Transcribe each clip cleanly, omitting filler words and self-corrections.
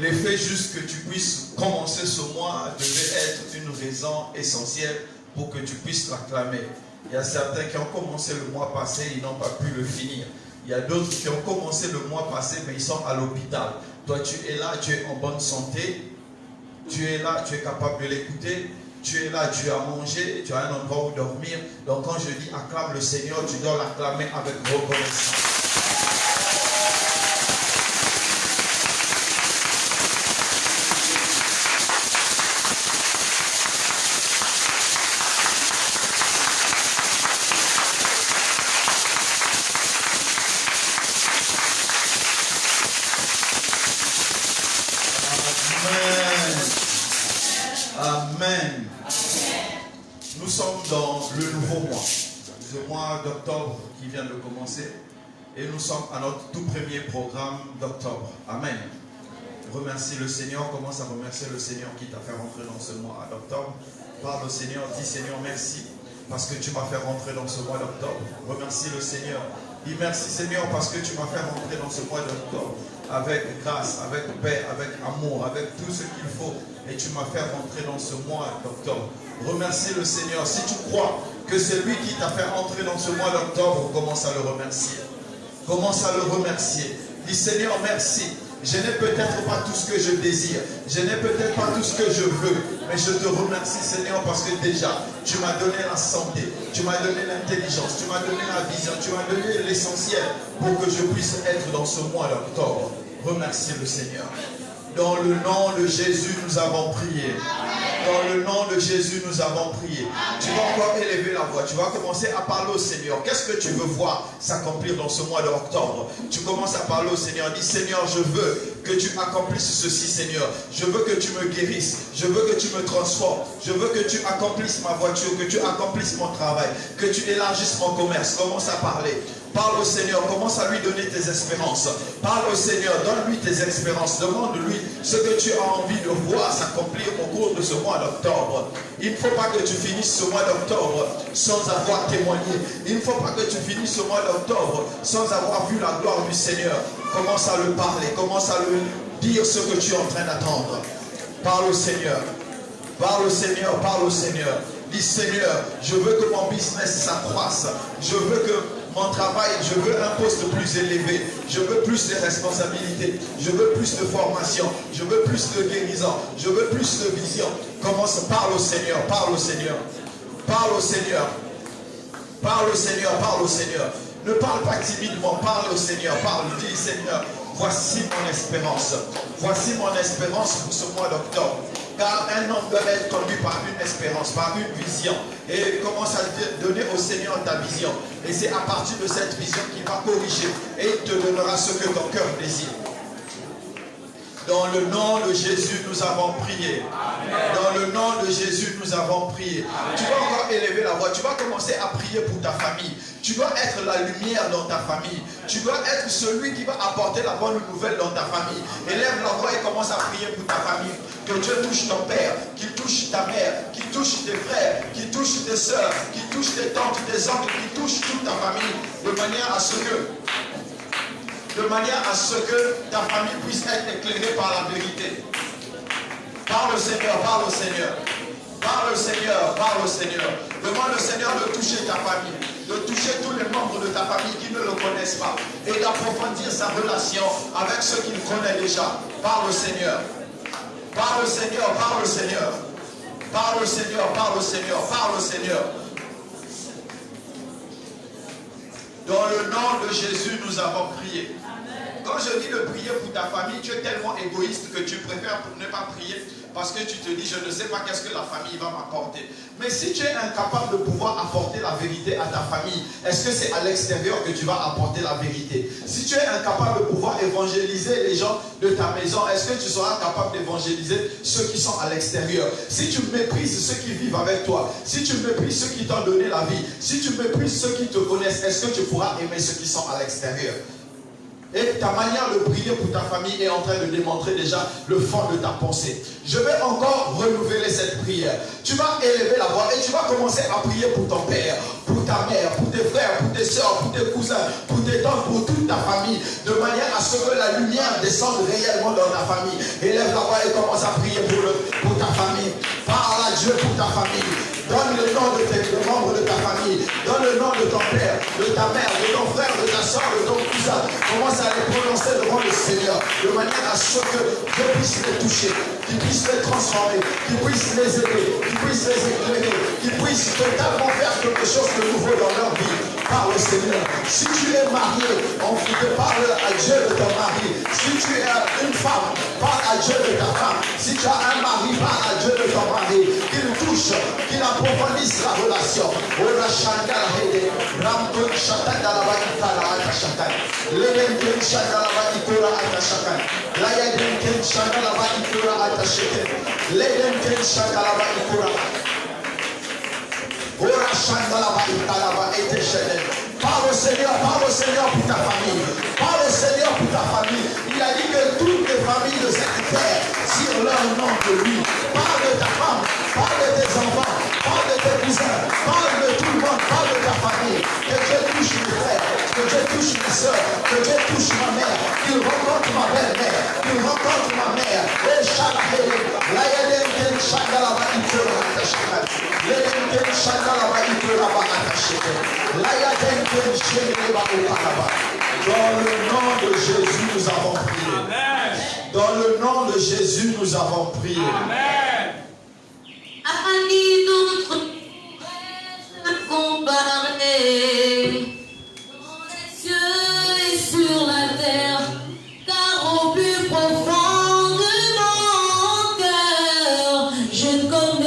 L'effet juste que tu puisses commencer ce mois devait être une raison essentielle pour que tu puisses l'acclamer. Il y a certains qui ont commencé le mois passé, ils n'ont pas pu le finir. Il y a d'autres qui ont commencé le mois passé, mais ils sont à l'hôpital. Toi, tu es là, tu es en bonne santé. Tu es là, tu es capable de l'écouter. Tu es là, tu as mangé, tu as un endroit où dormir. Donc quand je dis acclame le Seigneur, tu dois l'acclamer avec reconnaissance. Amen. Nous sommes dans le nouveau mois, le mois d'octobre qui vient de commencer, et nous sommes à notre tout premier programme d'octobre. Amen. Remercie le Seigneur, commence à remercier le Seigneur qui t'a fait rentrer dans ce mois d'octobre. Parle au Seigneur, dis Seigneur merci parce que tu m'as fait rentrer dans ce mois d'octobre. Remercie le Seigneur. Dis merci Seigneur parce que tu m'as fait rentrer dans ce mois d'octobre avec grâce, avec paix, avec amour, avec tout ce qu'il faut. Et tu m'as fait rentrer dans ce mois d'octobre. Remercie le Seigneur. Si tu crois que c'est lui qui t'a fait rentrer dans ce mois d'octobre, commence à le remercier. Commence à le remercier. Dis Seigneur merci. Je n'ai peut-être pas tout ce que je désire. Je n'ai peut-être pas tout ce que je veux. Mais je te remercie Seigneur parce que déjà, tu m'as donné la santé. Tu m'as donné l'intelligence. Tu m'as donné la vision. Tu m'as donné l'essentiel pour que je puisse être dans ce mois d'octobre. Remercie le Seigneur. Dans le nom de Jésus, nous avons prié. Dans le nom de Jésus, nous avons prié. Tu vas encore élever la voix. Tu vas commencer à parler au Seigneur. Qu'est-ce que tu veux voir s'accomplir dans ce mois d'octobre? Tu commences à parler au Seigneur. Dis, Seigneur, je veux que tu accomplisses ceci, Seigneur. Je veux que tu me guérisses. Je veux que tu me transformes. Je veux que tu accomplisses ma voiture, que tu accomplisses mon travail, que tu élargisses mon commerce. Commence à parler. Parle au Seigneur, commence à lui donner tes espérances. Parle au Seigneur, donne-lui tes espérances. Demande-lui ce que tu as envie de voir s'accomplir au cours de ce mois d'octobre. Il ne faut pas que tu finisses ce mois d'octobre sans avoir témoigné. Il ne faut pas que tu finisses ce mois d'octobre sans avoir vu la gloire du Seigneur. Commence à le parler, commence à lui dire ce que tu es en train d'attendre. Parle au Seigneur. Parle au Seigneur, parle au Seigneur. Dis, Seigneur, je veux que mon business s'accroisse. Je veux que mon travail, je veux un poste plus élevé. Je veux plus de responsabilités. Je veux plus de formation. Je veux plus de guérison. Je veux plus de vision. Commence, parle au Seigneur, parle au Seigneur. Parle au Seigneur. Parle au Seigneur, parle au Seigneur. Ne parle pas timidement, parle au Seigneur. Parle, dis, Seigneur, voici mon espérance. Voici mon espérance pour ce mois d'octobre. Car un homme doit être conduit par une espérance, par une vision. Et commence à donner au Seigneur ta vision. Et c'est à partir de cette vision qu'il va corriger. Et il te donnera ce que ton cœur désire. Dans le nom de Jésus, nous avons prié. Dans le nom de Jésus, nous avons prié. Tu vas encore élever la voix. Tu vas commencer à prier pour ta famille. Tu dois être la lumière dans ta famille. Tu dois être celui qui va apporter la bonne nouvelle dans ta famille. Élève la voix et commence à prier pour ta famille. Que Dieu touche ton père, qu'il touche ta mère, qu'il touche tes frères, qu'il touche tes soeurs, qu'il touche tes tantes, tes oncles, qu'il touche toute ta famille. De manière à ce que ta famille puisse être éclairée par la vérité. Parle au Seigneur, parle au Seigneur. Parle au Seigneur, parle au Seigneur. Demande au Seigneur de toucher ta famille, de toucher tous les membres de ta famille qui ne le connaissent pas et d'approfondir sa relation avec ceux qu'il connaît déjà. Parle au Seigneur. Parle au Seigneur, parle au Seigneur. Parle au Seigneur, parle au Seigneur, parle au Seigneur. Dans le nom de Jésus, nous avons prié. Quand je dis de prier pour ta famille, tu es tellement égoïste que tu préfères ne pas prier parce que tu te dis, je ne sais pas qu'est-ce que la famille va m'apporter. Mais si tu es incapable de pouvoir apporter la vérité à ta famille, est-ce que c'est à l'extérieur que tu vas apporter la vérité? Si tu es incapable de pouvoir évangéliser les gens de ta maison, est-ce que tu seras capable d'évangéliser ceux qui sont à l'extérieur? Si tu méprises ceux qui vivent avec toi, si tu méprises ceux qui t'ont donné la vie, si tu méprises ceux qui te connaissent, est-ce que tu pourras aimer ceux qui sont à l'extérieur? Et ta manière de prier pour ta famille est en train de démontrer déjà le fond de ta pensée. Je vais encore renouveler cette prière. Tu vas élever la voix et tu vas commencer à prier pour ton père, pour ta mère, pour tes frères, pour tes soeurs, pour tes cousins, pour tes tantes, pour toute ta famille, de manière à ce que la lumière descende réellement dans ta famille. Élève la voix et commence à prier pour ta famille. Parle à Dieu pour ta famille. Donne le nom de tes membres de ta famille. Donne le nom de ton père, de ta mère, de ton frère, de ta soeur, de ton cousin. Commence à les prononcer devant le Seigneur, de manière à ce que Dieu puisse les toucher, qu'il puisse les transformer, qu'il puisse les aider, qu'il puisse les éclairer, qu'il puisse totalement faire quelque chose de nouveau dans leur vie. Parle au Seigneur. Si tu es marié, on te parle à Dieu de ton mari. Si tu es une femme, parle à Dieu de ta femme. Si tu as un mari, parle à Dieu de ton mari. Qu'il touche, qu'il approfondisse la relation. Parle au Seigneur pour ta famille. Parle au Seigneur pour ta famille. Il a dit que toutes les familles de cette terre tirent leur nom de lui. Parle de ta femme, parle de tes enfants, parle de tes cousins, parle de tout le monde, parle de ta famille. Que Dieu touche mes frères, que Dieu touche mes soeurs, que Dieu touche ma mère, qu'il rencontre ma belle-mère, qu'il rencontre ma mère. Et Shalahé, Layadem Shagalaba Ikora Atashakal, Layadem Shagalaba Ikora Atashakal, Layadem Shagalaba Oparaba. Dans le nom de Jésus, nous avons prié. Amen. Dans le nom de Jésus, nous avons prié. Amen. À qui d'autre pourrais-je comparer dans les cieux et sur la terre, car au plus profond de mon cœur, je ne connais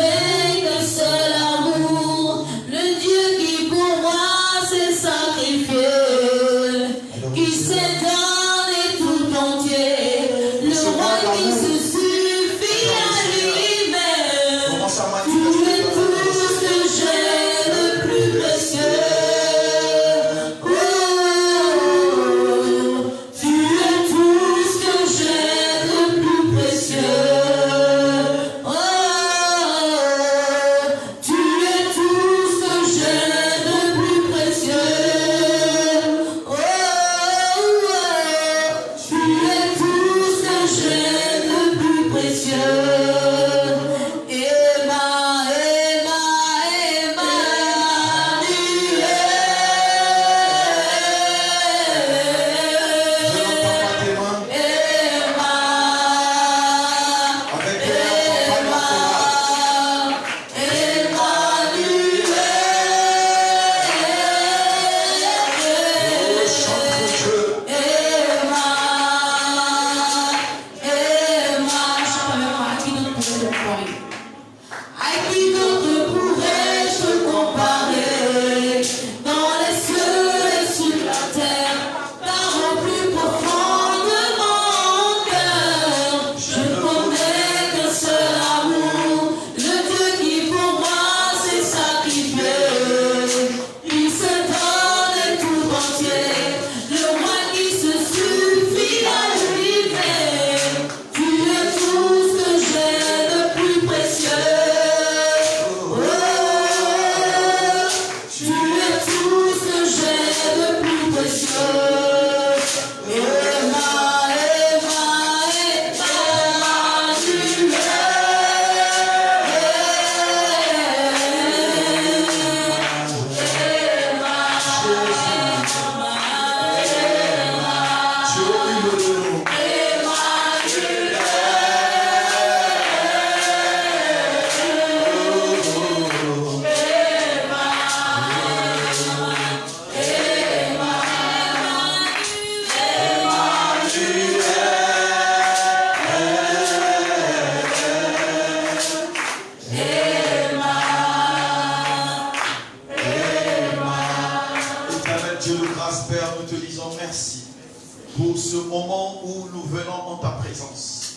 pour ce moment où nous venons en ta présence.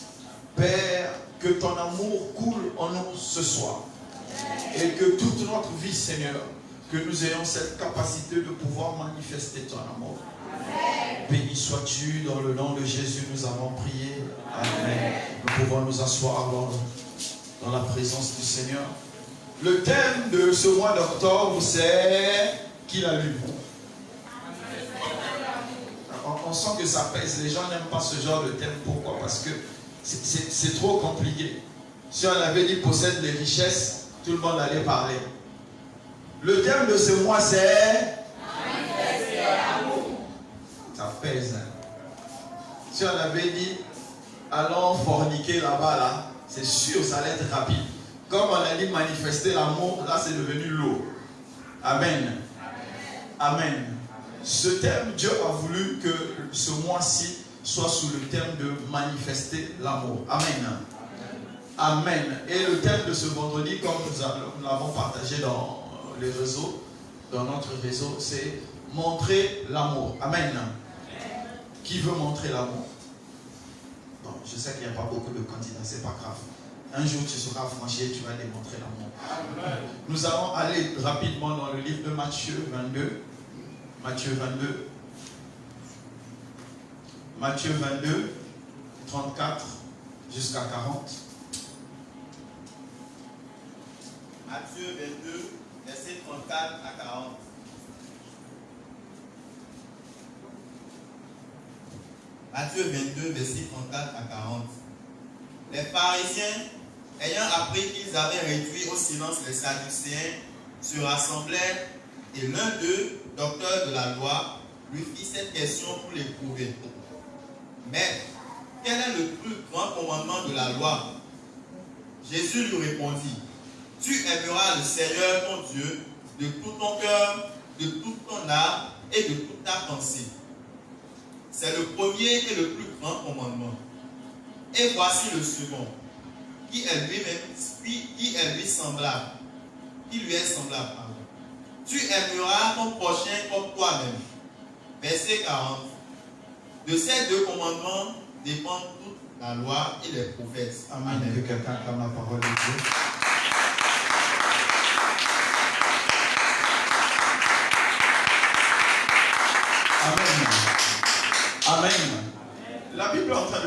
Père, que ton amour coule en nous ce soir. Et que toute notre vie, Seigneur, que nous ayons cette capacité de pouvoir manifester ton amour. Béni sois-tu, dans le nom de Jésus, nous avons prié. Amen. Nous pouvons nous asseoir dans la présence du Seigneur. Le thème de ce mois d'octobre, c'est qui l'a lu? On sent que ça pèse. Les gens n'aiment pas ce genre de thème. Pourquoi? Parce que c'est trop compliqué. Si on avait dit possède les richesses, tout le monde allait parler. Le thème de ce mois, c'est ça pèse. Si on avait dit allons forniquer là-bas, là, c'est sûr, ça allait être rapide. Comme on a dit manifester l'amour, là c'est devenu lourd. Amen. Amen. Ce thème, Dieu a voulu que ce mois-ci soit sous le thème de manifester l'amour. Amen. Amen. Et le thème de ce vendredi, comme nous l'avons partagé dans les réseaux, dans notre réseau, c'est montrer l'amour. Amen. Qui veut montrer l'amour? Bon, je sais qu'il n'y a pas beaucoup de candidats, c'est pas grave. Un jour tu seras affranchi et tu vas démontrer l'amour. Nous allons aller rapidement dans le livre de Matthieu 22. Matthieu 22. Matthieu 22, 34 jusqu'à 40. Matthieu 22, verset 34 à 40. Matthieu 22, verset 34 à 40. Les pharisiens, ayant appris qu'ils avaient réduit au silence les Sadducéens, se rassemblèrent et l'un d'eux, docteur de la loi, lui fit cette question pour l'éprouver. Mais, quel est le plus grand commandement de la loi? Jésus lui répondit, tu aimeras le Seigneur ton Dieu de tout ton cœur, de toute ton âme et de toute ta pensée. C'est le premier et le plus grand commandement. Et voici le second, qui lui est semblable. Pardon. Tu aimeras ton prochain comme toi-même. Verset 40. De ces deux commandements dépendent toute la loi et les prophètes. Amen. Que quelqu'un acclame la parole de Dieu.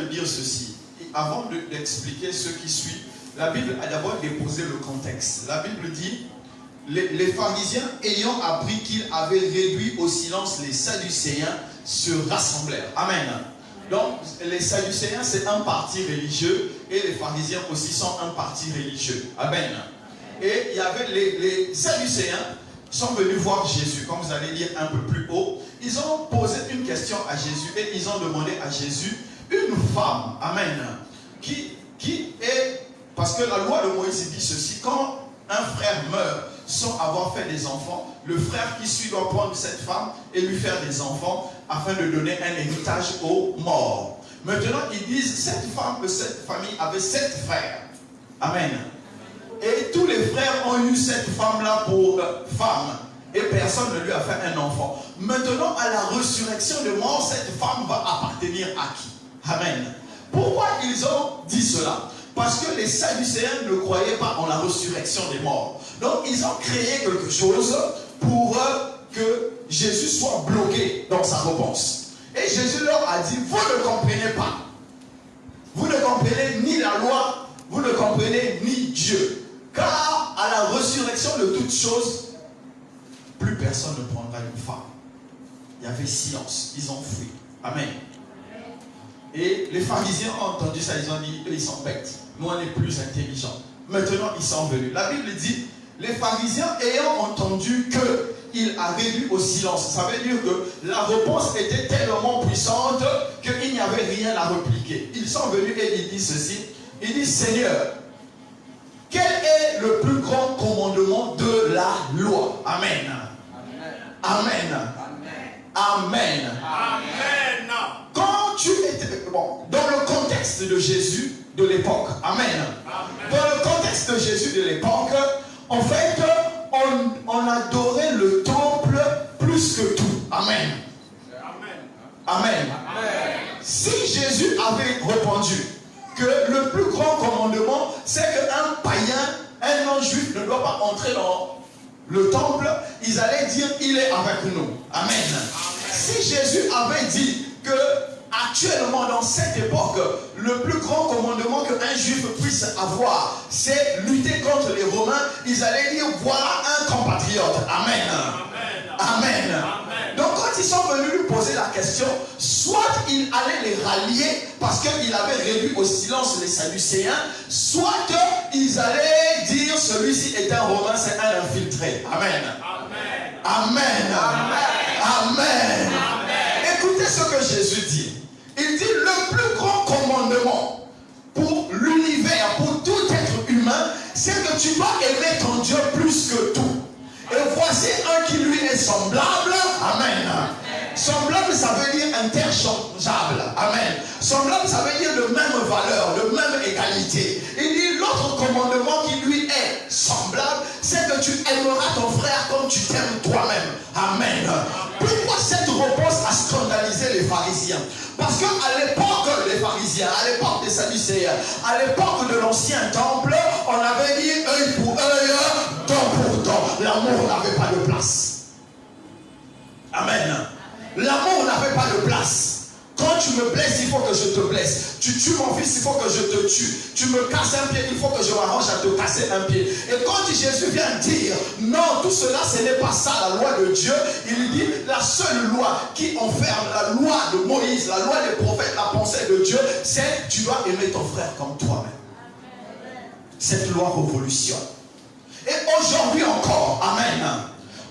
de dire ceci. Avant d'expliquer ce qui suit, la Bible a d'abord déposé le contexte. La Bible dit, les pharisiens ayant appris qu'il avait réduit au silence les sadducéens se rassemblèrent. Amen. Donc, les sadducéens, c'est un parti religieux et les pharisiens aussi sont un parti religieux. Amen. Et il y avait les sadducéens sont venus voir Jésus, comme vous allez lire un peu plus haut. Ils ont posé une question à Jésus et ils ont demandé à Jésus une femme, amen, qui est, parce que la loi de Moïse dit ceci, quand un frère meurt sans avoir fait des enfants, le frère qui suit doit prendre cette femme et lui faire des enfants afin de donner un héritage aux morts. Maintenant, ils disent, cette famille avait 7 frères. Amen. Et tous les frères ont eu cette femme-là pour femme. Et personne ne lui a fait un enfant. Maintenant, à la résurrection de mort, cette femme va appartenir à qui? Amen. Pourquoi ils ont dit cela? Parce que les Sadducéens ne croyaient pas en la résurrection des morts. Donc, ils ont créé quelque chose pour que Jésus soit bloqué dans sa réponse. Et Jésus leur a dit, vous ne comprenez pas. Vous ne comprenez ni la loi, vous ne comprenez ni Dieu. Car à la résurrection de toutes choses, plus personne ne prendra une femme. Il y avait silence, ils ont fui. Amen. Et les pharisiens ont entendu ça, ils ont dit, ils sont bêtes. Nous, on est plus intelligents. Maintenant, ils sont venus. La Bible dit, les pharisiens ayant entendu qu'il a réduit au silence. Ça veut dire que la réponse était tellement puissante qu'il n'y avait rien à répliquer. Ils sont venus et ils disent ceci. Ils disent, Seigneur, quel est le plus grand commandement de la loi? Amen. Amen. Amen. Amen. Quand tu étais... Bon, dans le contexte de Jésus de l'époque, amen. Dans le contexte de Jésus de l'époque, en fait, on adorait le temple plus que tout. Amen. Amen. Si Jésus avait répondu que le plus grand commandement, c'est qu'un païen, un non-juif ne doit pas entrer dans le temple, ils allaient dire, il est avec nous. Amen. Si Jésus avait dit que actuellement dans cette époque, le plus grand commandement qu'un juif puisse avoir, c'est lutter contre les Romains, ils allaient dire, voilà un compatriote. Amen. Amen. Donc quand ils sont venus lui poser la question, soit il allait les rallier parce qu'il avait réduit au silence les Sadducéens, soit ils allaient dire celui-ci est un Romain, c'est un infiltré. Amen. Amen. Amen. Écoutez ce que Jésus dit. Il dit le plus grand commandement pour l'univers, pour tout être humain, c'est que tu dois aimer ton Dieu plus que tout. Et voici un qui lui est semblable. Amen. Semblable, ça veut dire interchangeable. Amen. Semblable, ça veut dire de même valeur, de même égalité. Il dit l'autre commandement qui lui est semblable, c'est que tu aimeras ton frère comme tu t'aimes toi-même. Amen. Pourquoi cette réponse a scandalisé les pharisiens? Parce qu'à l'époque des pharisiens, à l'époque des Sadducéens, à l'époque de l'ancien temple, on avait dit œil pour œil, dent pour dent. L'amour n'avait pas de place. Amen. L'amour n'avait pas de place. Quand tu me blesses, il faut que je te blesse. Tu tues mon fils, il faut que je te tue. Tu me casses un pied, il faut que je m'arrange à te casser un pied. Et quand Jésus vient dire, non, tout cela, ce n'est pas ça la loi de Dieu. Il dit, la seule loi qui enferme, la loi de Moïse, la loi des prophètes, la pensée de Dieu, c'est tu dois aimer ton frère comme toi-même. Cette loi révolutionne. Et aujourd'hui encore, amen.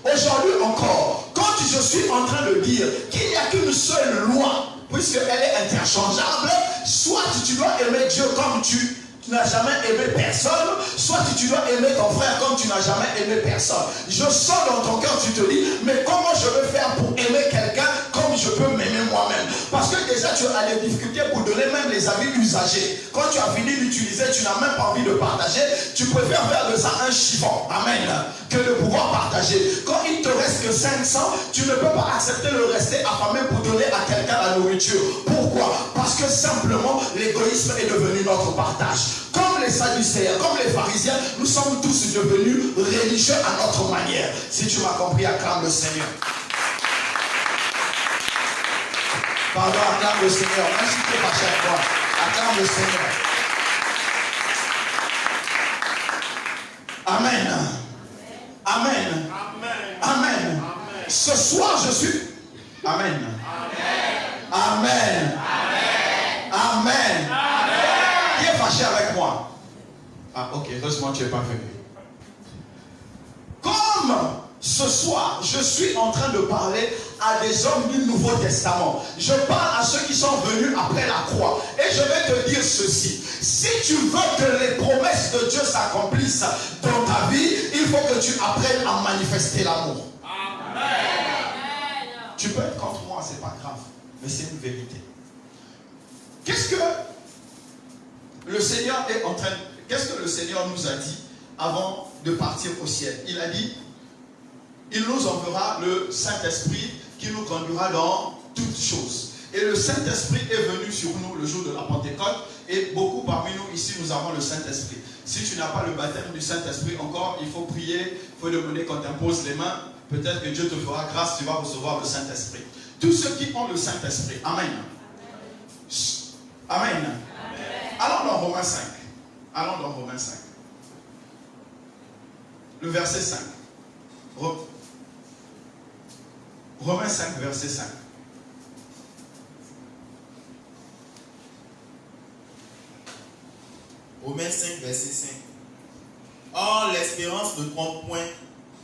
Aujourd'hui encore, quand je suis en train de dire qu'il n'y a qu'une seule loi, puisqu'elle est interchangeable, soit tu dois aimer Dieu comme tu n'as jamais aimé personne, soit tu dois aimer ton frère comme tu n'as jamais aimé personne. Je sens dans ton cœur, tu te dis, mais comment je vais faire pour aimer quelqu'un comme je peux m'aimer moi-même? Parce que déjà tu as des difficultés pour donner même les avis usagés. Quand tu as fini d'utiliser, tu n'as même pas envie de partager, tu préfères faire de ça un chiffon, amen, que de pouvoir partager. Quand il te reste que 500, tu ne peux pas accepter de rester affamé pour donner à quelqu'un la nourriture. Pourquoi? Parce que simplement l'égoïsme est devenu notre partage. Comme les Sadducéens, comme les pharisiens, nous sommes tous devenus religieux à notre manière. Si tu m'as compris, acclame le Seigneur. Pardon, acclame le Seigneur. N'insultez pas chaque fois. Acclame le Seigneur. Amen. Amen. Amen. Ce soir, je suis. Amen. Amen. Amen. Qui est fâché avec moi? Ah, ok, heureusement tu n'es pas venu. Comme ce soir, je suis en train de parler à des hommes du Nouveau Testament. Je parle à ceux qui sont venus après la croix. Et je vais te dire ceci. Si tu veux que les promesses de Dieu s'accomplissent dans ta vie, il faut que tu apprennes à manifester l'amour. Amen. Tu peux être contre moi, c'est pas grave. Mais c'est une vérité. Qu'est-ce que le Seigneur est en train... Qu'est-ce que le Seigneur nous a dit avant de partir au ciel? Il a dit, il nous enverra le Saint-Esprit qui nous conduira dans toutes choses. Et le Saint-Esprit est venu sur nous le jour de la Pentecôte. Et beaucoup parmi nous ici, nous avons le Saint-Esprit. Si tu n'as pas le baptême du Saint-Esprit encore, il faut prier, il faut demander qu'on t'impose les mains. Peut-être que Dieu te fera grâce, tu vas recevoir le Saint-Esprit. Tous ceux qui ont le Saint-Esprit, Amen. Amen. Amen. Allons dans Romains 5. Allons dans Romains 5. Le verset 5. Romains 5, verset 5. Romains 5, verset 5. Or, l'espérance ne trompe point,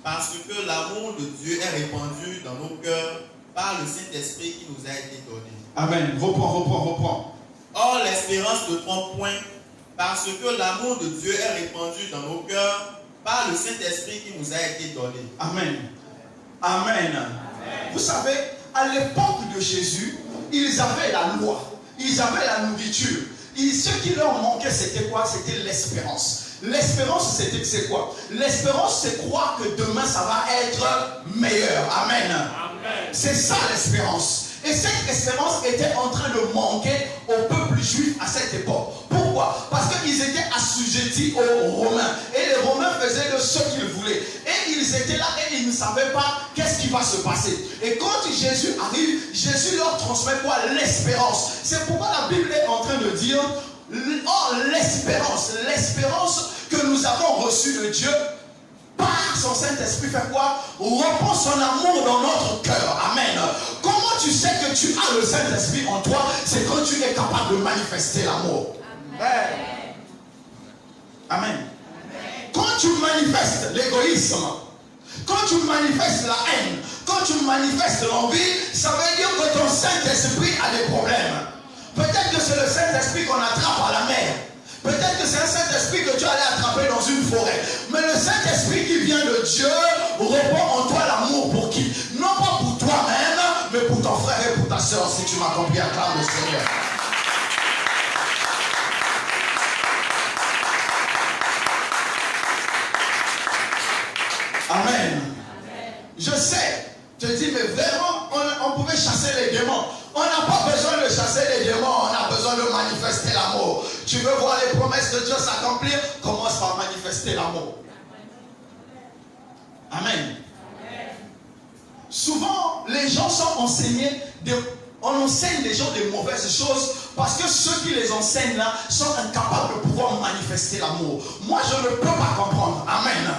parce que l'amour de Dieu est répandu dans nos cœurs par le Saint-Esprit qui nous a été donné. Amen. Reprends. Or, l'espérance ne trompe point, parce que l'amour de Dieu est répandu dans nos cœurs par le Saint-Esprit qui nous a été donné. Amen. Amen. Amen. Vous savez, à l'époque de Jésus, ils avaient la loi, ils avaient la nourriture. Et ce qui leur manquait, c'était quoi? C'était l'espérance. L'espérance, c'est quoi? L'espérance, c'est croire que demain, ça va être meilleur. Amen. Amen. C'est ça l'espérance. Et cette espérance était en train de manquer au peuple juif à cette époque. Pourquoi? Parce qu'ils étaient assujettis aux Romains. Et les Romains faisaient de ce qu'ils voulaient. Et ils étaient là et ils ne savaient pas qu'est-ce qui va se passer. Et quand Jésus arrive, Jésus leur transmet quoi? L'espérance. C'est pourquoi la Bible est en train de dire, oh, l'espérance que nous avons reçue de Dieu, par son Saint-Esprit, fait quoi? Reprend son amour dans notre cœur. Amen. Comment tu sais que tu as le Saint-Esprit en toi? C'est quand tu es capable de manifester l'amour. Amen. Amen. Quand tu manifestes l'égoïsme, quand tu manifestes la haine, quand tu manifestes l'envie, ça veut dire que ton Saint-Esprit a des problèmes. Peut-être que c'est le Saint-Esprit qu'on attrape à la mer. Peut-être que c'est un Saint-Esprit que tu allais attraper dans une forêt. Mais le Saint-Esprit qui vient de Dieu répand en toi l'amour pour qui? Non pas pour toi-même, mais pour ton frère et pour ta soeur. Si tu m'as compris, acclame le Seigneur. Amen. Je sais. Je dis, mais vraiment, on pouvait chasser les démons. On n'a pas besoin de chasser les démons, on a besoin de manifester l'amour. Tu veux voir les promesses de Dieu s'accomplir? Commence par manifester l'amour. Amen. Souvent, les gens sont enseignés, on enseigne les gens des mauvaises choses parce que ceux qui les enseignent là sont incapables de pouvoir manifester l'amour. Moi, je ne peux pas comprendre. Amen.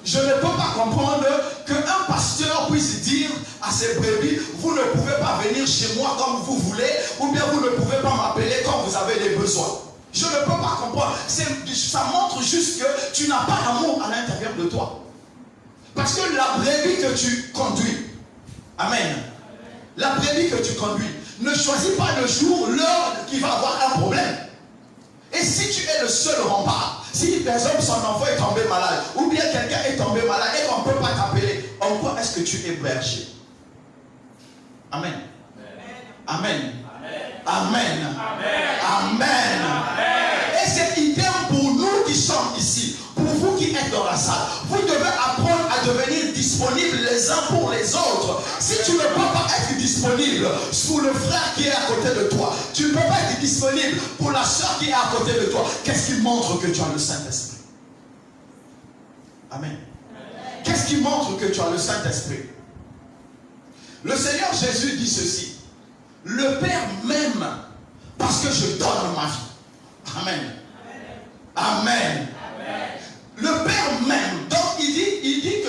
Je ne peux pas comprendre qu'un pasteur puisse dire à ses brebis, vous ne pouvez pas venir chez moi comme vous voulez, ou bien vous ne pouvez pas m'appeler quand vous avez des besoins. Je ne peux pas comprendre. Ça montre juste que tu n'as pas d'amour à l'intérieur de toi. Parce que la brebis que tu conduis, amen, la brebis que tu conduis, ne choisis pas le jour, l'heure qui va avoir un problème. Et si tu es le seul rempart, si par exemple son enfant est tombé malade, ou bien quelqu'un est tombé malade et qu'on ne peut pas t'appeler, en quoi est-ce que tu es berger? Amen. Amen. Amen. Amen. Et c'est idem pour nous qui sommes ici, pour vous qui êtes dans la salle. Vous devez apprendre à devenir disponibles les uns pour les autres. Si tu ne peux pas être disponible pour le frère qui est à côté de toi, tu ne peux pas être disponible pour la soeur qui est à côté de toi, qu'est-ce qui montre que tu as le Saint-Esprit? Amen. Qu'est-ce qui montre que tu as le Saint-Esprit? Le Seigneur Jésus dit ceci: le Père m'aime parce que je donne ma vie.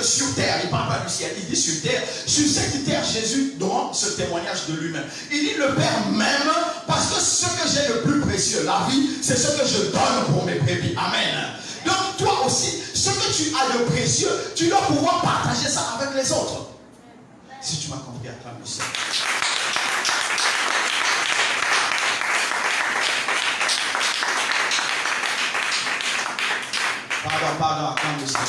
que sur terre, il ne parle pas du ciel, il dit sur terre. Sur cette terre, Jésus donne ce témoignage de lui-même. Il dit le Père m'aime parce que ce que j'ai le plus précieux, la vie, c'est ce que je donne pour mes brebis. Amen. Donc toi aussi, ce que tu as de précieux, tu dois pouvoir partager ça avec les autres. Si tu m'as compris, acclame le Seigneur. Pardon, acclame le Seigneur.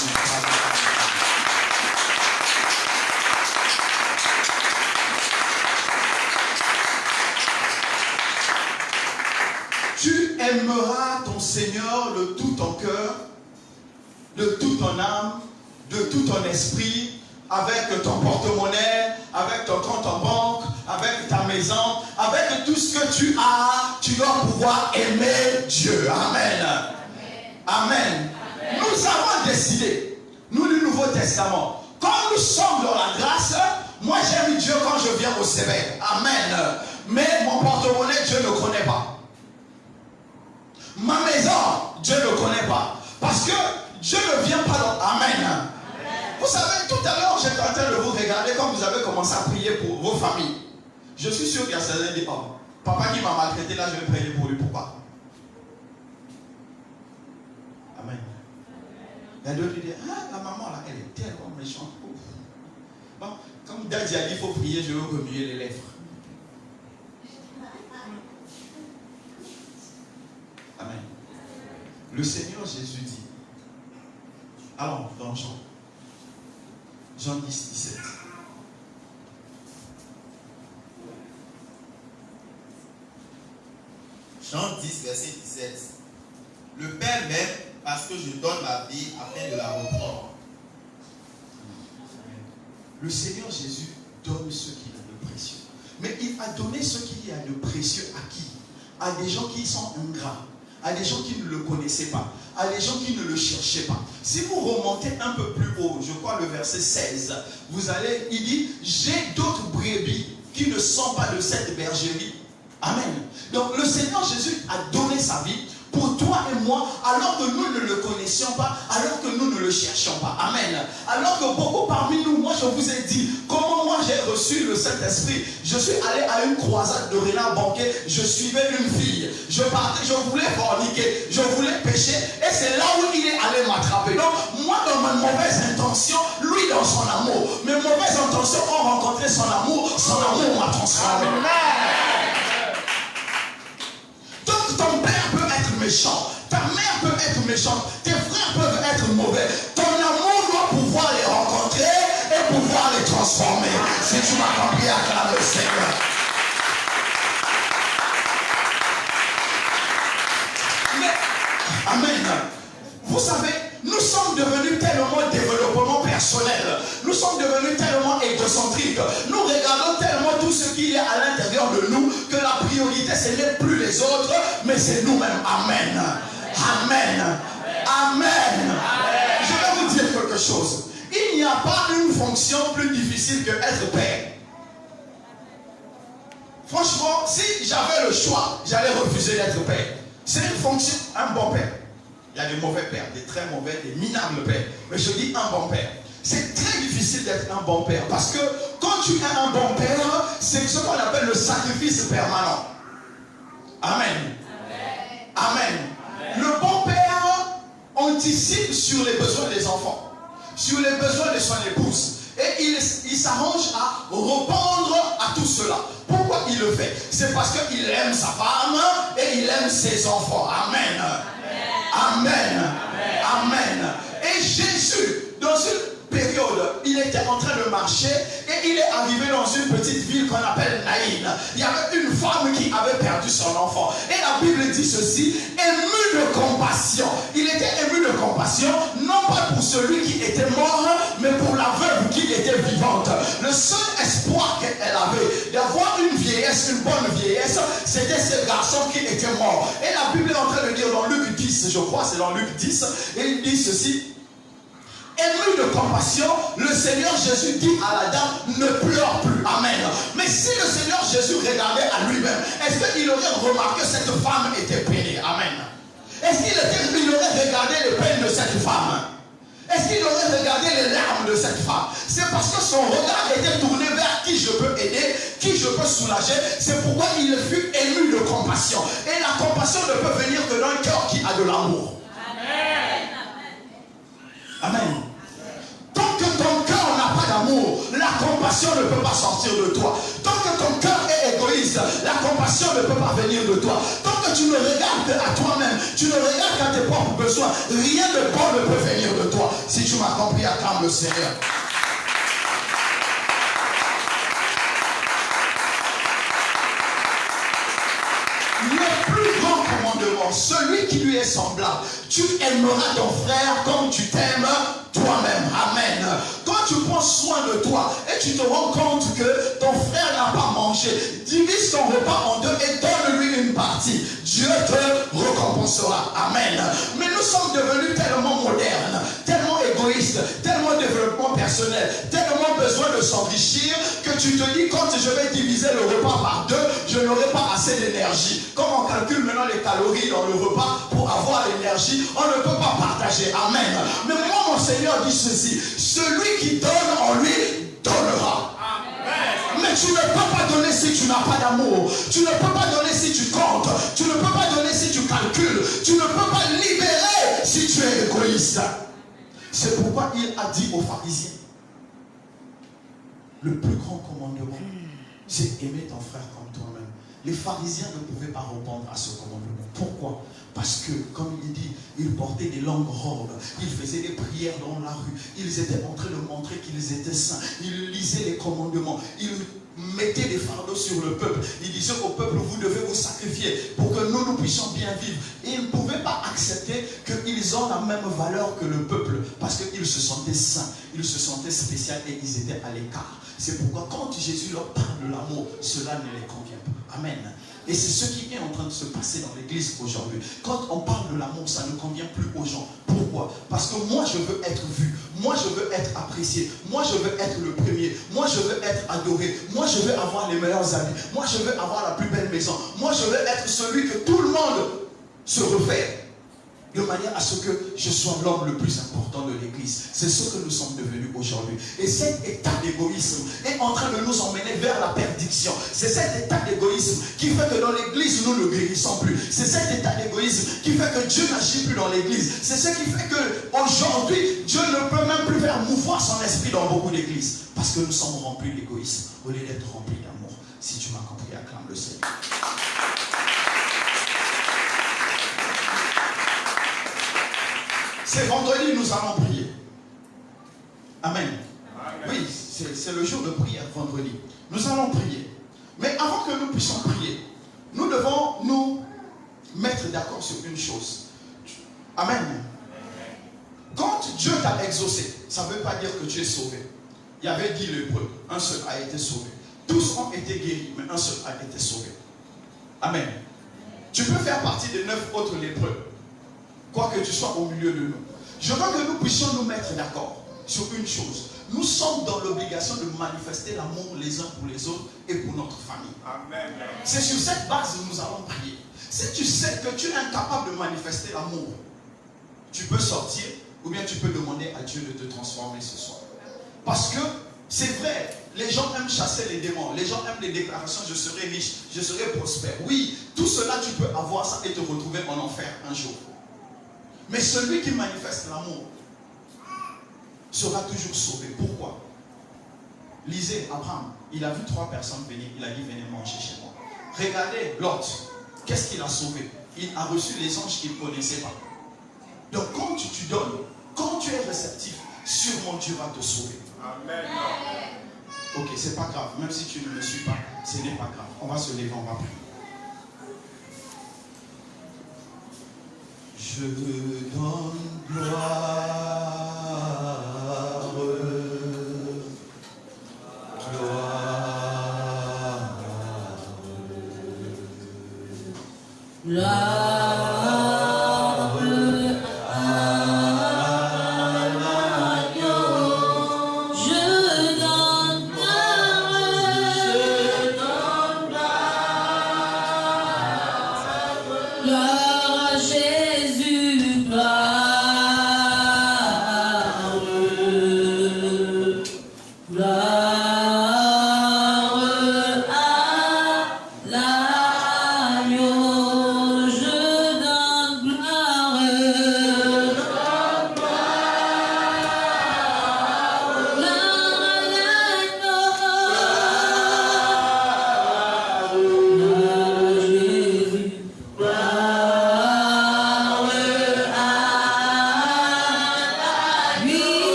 Tu aimeras ton Seigneur de tout ton cœur, de toute ton âme, de tout ton esprit, avec ton porte-monnaie, avec ton compte en banque, avec ta maison, avec tout ce que tu as, tu dois pouvoir aimer Dieu. Amen. Amen. Nous avons décidé, nous du Nouveau Testament, quand nous sommes dans la grâce, moi j'aime Dieu quand je viens au CBR. Amen. Mais mon porte-monnaie, Dieu ne connaît pas. Ma maison, Dieu ne connaît pas. Parce que Dieu ne vient pas dans... Amen. Vous savez, tout à l'heure, j'étais en train de vous regarder quand vous avez commencé à prier pour vos familles. Je suis sûr qu'il y a certains qui disent, oh, papa qui m'a maltraité, là, je vais prier pour lui. Pourquoi? Amen. Il y a d'autres qui disent, ah, la maman là, elle est tellement méchante. Ouf. Bon, comme Daddy a dit, il faut prier, je veux remuer les lèvres. Amen. Le Seigneur Jésus dit, allons dans Jean. Jean 10, 17. Jean 10, verset 17. Le Père m'aime parce que je donne ma vie afin de la reprendre. Le Seigneur Jésus donne ce qu'il a de précieux. Mais il a donné ce qu'il a de précieux à qui? À des gens qui sont ingrats, à des gens qui ne le connaissaient pas, à des gens qui ne le cherchaient pas. Si vous remontez un peu plus haut, je crois le verset 16, vous allez, il dit, j'ai d'autres brebis qui ne sont pas de cette bergerie. Amen. Donc le Seigneur Jésus a donné sa vie pour toi et moi, alors que nous ne le connaissions pas, alors que nous ne le cherchions pas. Amen. Alors que beaucoup parmi nous, moi je vous ai dit, comment moi j'ai reçu le Saint-Esprit. Je suis allé à une croisade de Renard Banquet, je suivais une fille, je partais, je voulais forniquer, je voulais pécher, et c'est là où il est allé m'attraper. Donc moi dans ma mauvaise intention, lui dans son amour. Mes mauvaises intentions ont rencontré son amour m'a transformé. Donc ton père peut être méchant, ta mère peut être méchante, tes frères peuvent être mauvais. Ton amour doit pouvoir les rencontrer et pouvoir les transformer. Si tu m'as compris, acclame le Seigneur. Mais, amen. Vous savez, nous sommes devenus tellement développement personnel, nous sommes devenus tellement égocentriques, nous regardons tellement tout ce qui est à l'intérieur de nous que la priorité ce n'est plus les autres, mais c'est nous-mêmes. Amen. Amen. Amen. Je vais vous dire quelque chose. Il n'y a pas une fonction plus difficile que être père. Franchement, si j'avais le choix, j'allais refuser d'être père. C'est une fonction, un bon père. Il y a des mauvais pères, des très mauvais, des minables pères. Mais je dis un bon père. C'est très difficile d'être un bon père. Parce que quand tu es un bon père, c'est ce qu'on appelle le sacrifice permanent. Amen. Amen. Le bon père anticipe sur les besoins des enfants, sur les besoins de son épouse. Et il s'arrange à répondre à tout cela. Pourquoi il le fait? C'est parce qu'il aime sa femme et il aime ses enfants. Amen. Amen. Amen. Et Jésus, dans une période, il était en train de marcher et il est arrivé dans une petite ville qu'on appelle Naïn. Il y avait une femme qui avait perdu son enfant. Et la Bible dit ceci, ému de compassion. Il était ému de compassion, non pas pour celui qui était mort, mais pour la veuve qui était vivante. Le seul espoir qu'elle avait d'avoir une vieillesse, une bonne vieillesse, c'était ce garçon qui était mort. Et la Bible est en train de dire dans Luc 10, je crois, c'est dans Luc 10, et il dit ceci. Ému de compassion, le Seigneur Jésus dit à la dame, ne pleure plus. Amen. Mais si le Seigneur Jésus regardait à lui-même, est-ce qu'il aurait remarqué que cette femme était peinée? Amen. Est-ce qu'il aurait regardé les peines de cette femme? Est-ce qu'il aurait regardé les larmes de cette femme. C'est parce que son regard était tourné vers qui je peux aider, qui je peux soulager. C'est pourquoi il fut ému de compassion. Et la compassion ne peut venir que d'un cœur qui a de l'amour. Amen. Amen. Tant que ton cœur n'a pas d'amour, la compassion ne peut pas sortir de toi. Tant que ton cœur est égoïste, la compassion ne peut pas venir de toi. Tant que tu ne regardes à toi-même, tu ne regardes qu'à tes propres besoins, rien de bon ne peut venir de toi. Si tu m'as compris, acclame le Seigneur. Le plus grand commandement, celui qui lui est semblable, tu aimeras ton frère comme tu t'aimes toi-même. Amen. Quand tu prends soin de toi et tu te rends compte que ton frère n'a pas mangé, divise ton repas en deux et donne-lui une partie. Dieu te récompensera. Amen. Mais nous sommes devenus tellement modernes, tellement égoïstes, tellement développement personnel, tellement besoin de s'enrichir que tu te dis quand je vais diviser le repas par deux, je n'aurai pas assez d'énergie. Comme on calcule maintenant les calories dans le repas pour avoir l'énergie, on ne peut pas partager. Amen. Mais moi, mon Seigneur dit ceci, celui qui donne en lui donnera. Amen. Mais tu ne peux pas donner si tu n'as pas d'amour. Tu ne peux pas donner si tu comptes. Tu ne peux pas donner si tu calcules. Tu ne peux pas libérer si tu es égoïste. C'est pourquoi il a dit aux pharisiens, le plus grand commandement, c'est aimer ton frère comme toi-même. Les pharisiens ne pouvaient pas répondre à ce commandement. Pourquoi? Parce que, comme il dit, ils portaient des longues robes, ils faisaient des prières dans la rue, ils étaient en train de montrer qu'ils étaient saints, ils lisaient les commandements, ils mettaient des fardeaux sur le peuple, ils disaient au peuple, vous devez vous sacrifier pour que nous puissions bien vivre. Et ils ne pouvaient pas accepter qu'ils ont la même valeur que le peuple, parce qu'ils se sentaient saints, ils se sentaient spéciaux et ils étaient à l'écart. C'est pourquoi quand Jésus leur parle de l'amour, cela ne les convient pas. Amen. Et c'est ce qui est en train de se passer dans l'église aujourd'hui. Quand on parle de l'amour, ça ne convient plus aux gens. Pourquoi? Parce que moi, je veux être vu. Moi, je veux être apprécié. Moi, je veux être le premier. Moi, je veux être adoré. Moi, je veux avoir les meilleurs amis. Moi, je veux avoir la plus belle maison. Moi, je veux être celui que tout le monde se refait. De manière à ce que je sois l'homme le plus important de l'église. C'est ce que nous sommes devenus aujourd'hui. Et cet état d'égoïsme est en train de nous emmener vers la perdition. C'est cet état d'égoïsme qui fait que dans l'église, nous ne guérissons plus. C'est cet état d'égoïsme qui fait que Dieu n'agit plus dans l'église. C'est ce qui fait qu'aujourd'hui, Dieu ne peut même plus faire mouvoir son esprit dans beaucoup d'églises. Parce que nous sommes remplis d'égoïsme au lieu d'être remplis d'amour. Si tu m'as compris, acclame le Seigneur. C'est vendredi, nous allons prier. Amen. Amen. Oui, c'est le jour de prière, vendredi. Nous allons prier. Mais avant que nous puissions prier, nous devons nous mettre d'accord sur une chose. Amen. Quand Dieu t'a exaucé, ça ne veut pas dire que tu es sauvé. Il y avait 10 lépreux, un seul a été sauvé. Tous ont été guéris, mais un seul a été sauvé. Amen. Tu peux faire partie des 9 autres lépreux. Quoi que tu sois au milieu de nous. Je veux que nous puissions nous mettre d'accord sur une chose. Nous sommes dans l'obligation de manifester l'amour les uns pour les autres et pour notre famille. Amen. C'est sur cette base que nous allons prier. Si tu sais que tu es incapable de manifester l'amour, tu peux sortir ou bien tu peux demander à Dieu de te transformer ce soir. Parce que c'est vrai, les gens aiment chasser les démons, les gens aiment les déclarations, je serai riche, je serai prospère. Oui, tout cela tu peux avoir ça et te retrouver en enfer un jour. Mais celui qui manifeste l'amour sera toujours sauvé. Pourquoi? Lisez Abraham, il a vu 3 personnes venir, il a dit venez manger chez moi. Regardez Lot, qu'est-ce qu'il a sauvé? Il a reçu les anges qu'il ne connaissait pas. Donc quand tu donnes, quand tu es réceptif, sûrement Dieu va te sauver. Amen. Ok, c'est pas grave, même si tu ne le suis pas, ce n'est pas grave. On va se lever, on va prier. Je donne gloire,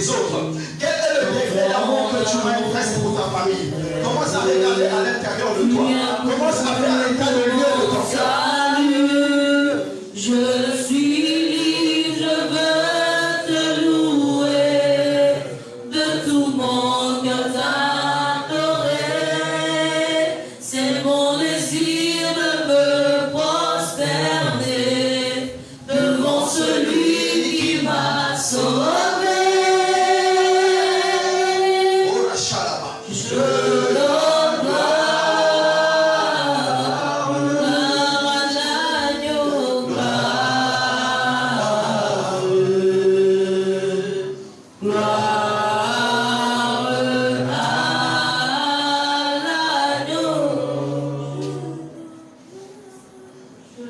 les autres. Quel est le degré d'amour que tu manifestes pour ta famille? Commence à regarder à l'intérieur de toi. Commence à faire l'état de lieu de ton cœur. Je suis libre, je veux te louer, de tout mon cœur t'adorer. C'est mon désir de me prosterner devant celui qui m'a sauvé. Oh la chalaba. Je donne gloire à l'agneau, gloire à l'agneau.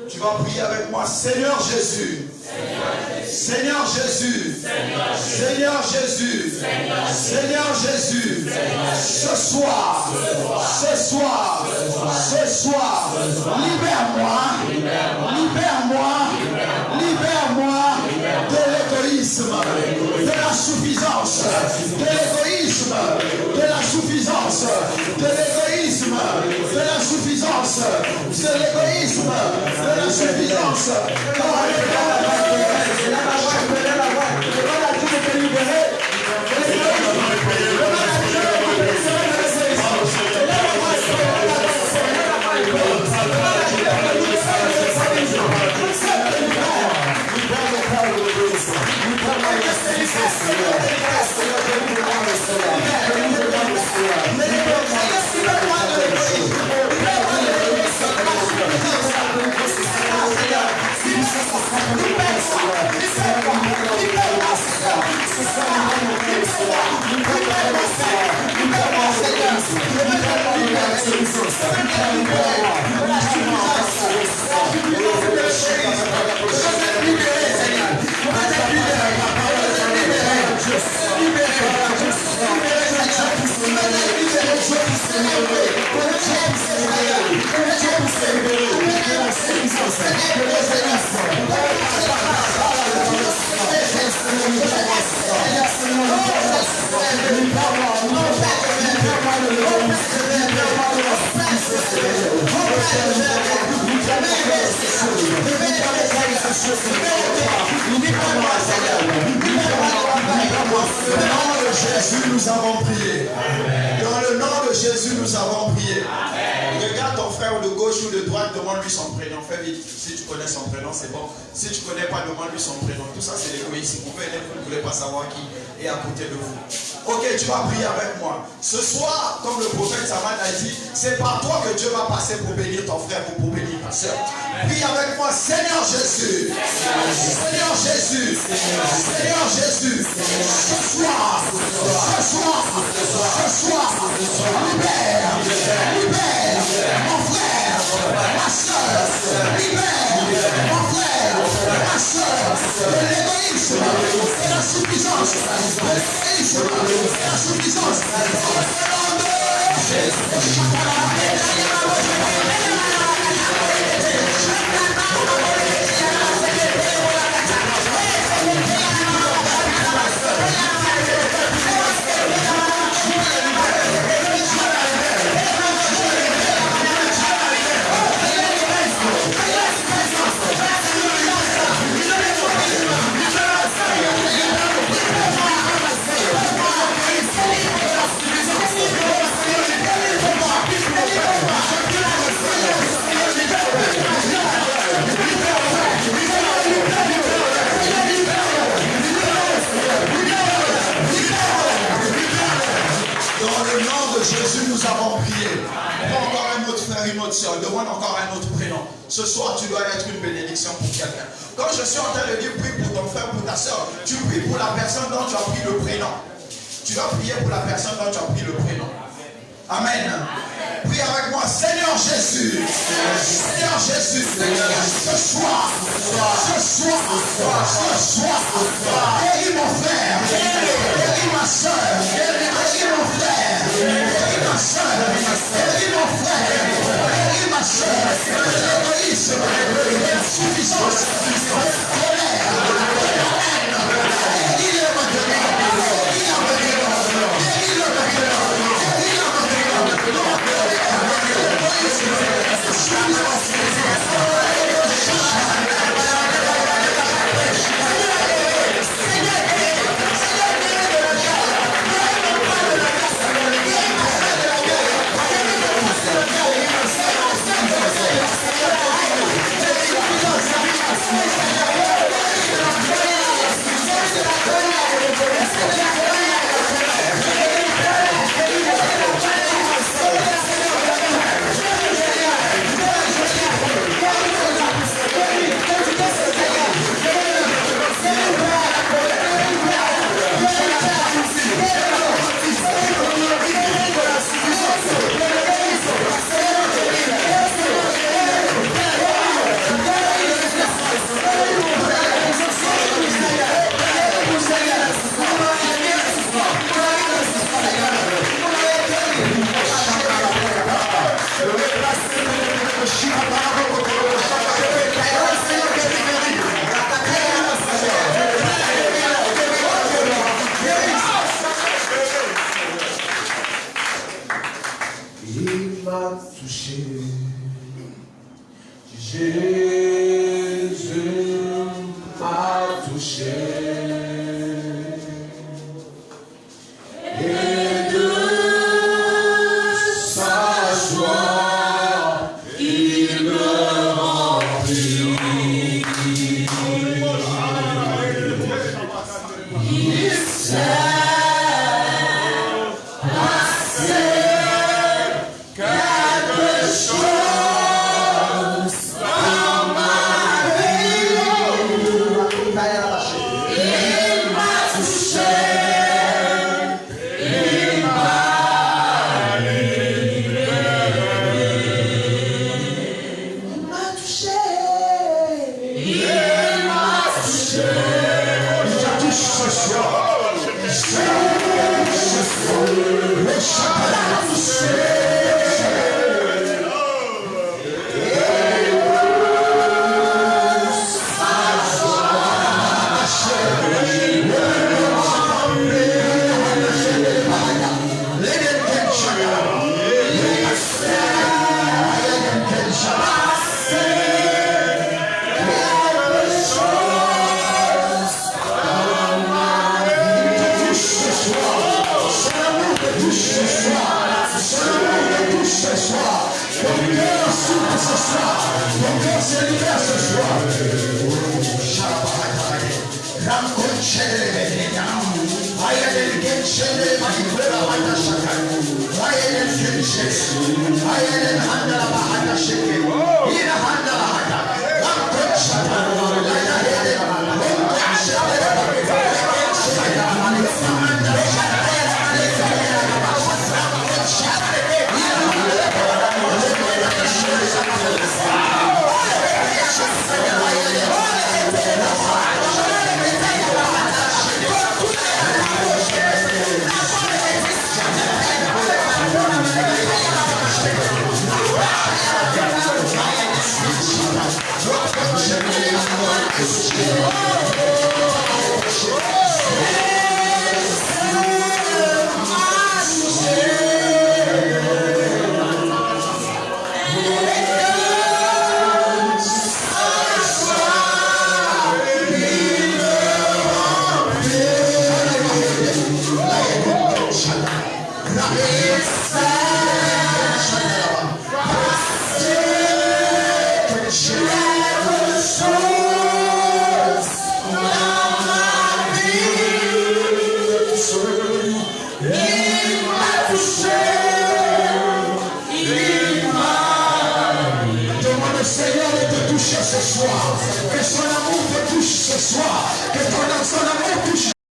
Tu vas prier avec moi. Seigneur Jésus. Seigneur Jésus. Seigneur Jésus. Seigneur Jésus. Ce soir. Libère-moi de l'égoïsme, de la suffisance, de l'égoïsme, de la suffisance, de l'égoïsme, de la suffisance, de l'égoïsme, de la suffisance. Jésus, nous avons prié. Dans le nom de Jésus, nous avons prié. Regarde ton frère de gauche ou de droite, demande-lui son prénom. Fais vite. Si tu connais son prénom, c'est bon. Si tu ne connais pas, demande-lui son prénom. Tout ça, c'est l'égoïsme. Vous ne voulez pas savoir qui est à côté de vous. Ok, tu vas prier avec moi. Ce soir, comme le prophète Saman a dit, c'est par toi que Dieu va passer pour bénir ton frère ou pour bénir ta soeur. Prie avec moi, Seigneur Jésus. Seigneur Jésus. Seigneur Jésus. Ce soir, libère mon frère, ma soeur. Libère mon frère, ma soeur. De l'égoïsme, de la suffisance. De l'égoïsme, de la suffisance. Au nom de Jésus. Jésus, nous avons prié. Prends encore un autre frère, une autre soeur. Demande encore un autre prénom. Ce soir, tu dois être une bénédiction pour quelqu'un. Quand je suis en train de dire prie pour ton frère, pour ta soeur, tu pries pour la personne dont tu as pris le prénom. Tu dois prier pour la personne dont tu as pris le prénom. Amen. Prie avec moi, Seigneur Jésus. Seigneur Jésus. Ce soir, guéris mon frère, guéris ma soeur, guéris mon frère, guéris ma soeur, guéris mon frère, guéris ma soeur, l'égoïsme, la suffisance, la colère, la haine, guéris-le maintenant. Seigneur te touche ce soir, que son amour te touche ce soir, que ton